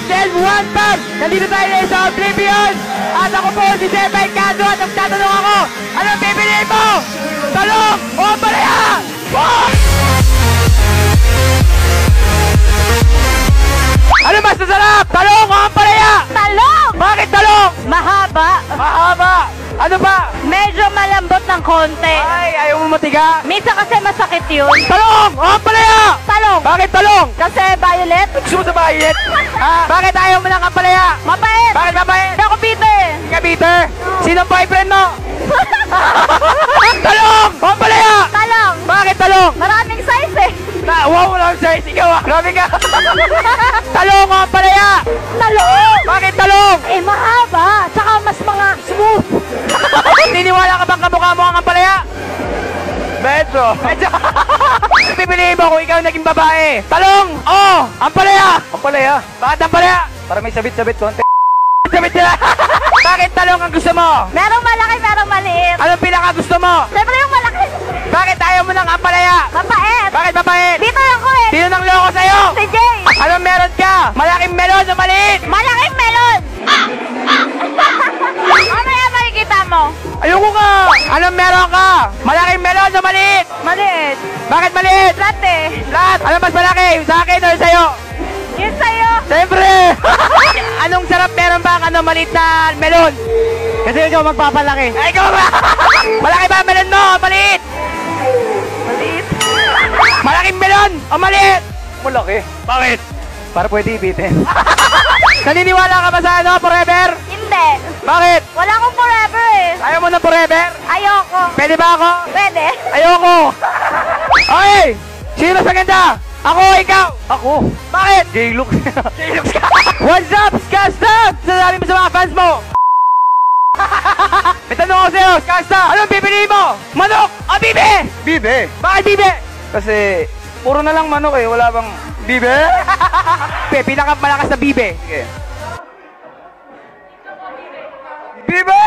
Del One Pam! Nandito tayo na sa Oblivion! At ako po si Jebay Cado at magtatanong ako, anong pipiliin mo? Talong o palaya? Ano mas masarap? Talong o palaya? Talong! Bakit talong? Mahaba. Mahaba! Ano ba? Medyo malambot ng konti. Ay, ayaw mo matiga? Minsan kasi masakit yun. Talong o palaya? Talong. Bakit talong? Kasi violet. Gusto mo sa bayit? Bakit ayaw mo ng ampalaya? Mabait. Bakit mabait? Hindi ako bitter. Hindi ka bitter? Sinong boyfriend mo? Talong! O ampalaya? Talong. Bakit talong? Maraming size eh. Wow, wala ang size. Ikaw ah. Grabe ka. Talong o ampalaya? Talong. Bakit talong? Eh, mahaba. Tsaka mas mga smooth. Niniwala ka bang kamukha mo ang ampalaya? Medyo. Medyo. Pipiliin mo kung ikaw naging babae. Talong o ampalaya? Ampalaya. Bakit ampalaya? Para may sabit-sabit konti. Sabit nila. Bakit talong ang gusto mo? Merong malaki, merong maliit. Anong pinaka gusto mo? Siyempre yung malaki. Bakit ayaw mo ng ampalaya? Mabait. Bakit mabait? Bitter ako eh. Sino nang loko sa'yo? Si Jay. Anong meron ka? Malaking melon o maliit? Malaking melon. Mamaya makikita mo. Ayoko ka! Anong meron ka? Malaking melon o maliit? Maliit. Bakit maliit? Flat eh. Lahat! Ano mas malaki? Sa akin o sa'yo? Yun sa'yo. Siyempre! Anong sarap meron ba ang maliit na melon? Kasi ikaw magpapalaki. Ay, ikaw ba? Malaki ba ang melon mo? Maliit! Maliit. Malaking melon o maliit? Malaki. Bakit? Para pwede ibitin. Naniniwala ka ba sa forever? Hindi. Bakit? Wala akong forever eh. Ayaw mo ng forever? Ayoko. Pwede ba ako? Pwede. Ayoko! Okay! Sino sa ganda? Ako o ikaw? Ako. Bakit? J-Lux. J-Lux ka. What's up, Skasta? Sasabi mo sa mga fans mo. May tanong ako sa'yo, Skasta. Anong pipiliin mo? Manok o bibe? Bibe. Bakit bibe? Kasi puro na lang manok eh. Wala bang bibe? Pinakamalakas na bibe. Sige. Bibe!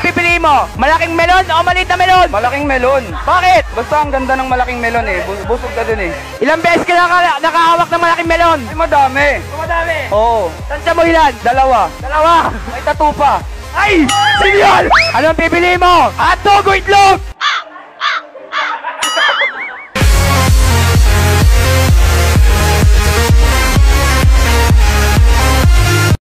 Pipiliin mo, malaking melon o maliit na melon? Malaking melon. Bakit? Basta ang ganda ng malaking melon eh. Busog ka dun eh. Ilang beses ka nakahawak ng malaking melon? Ay, madami. Madami. Oo. Tansya mo ilan? Dalawa. Dalawa. May tattoo pa. Ay! Sino yun? Anong pipiliin mo? Hotdog o itlog?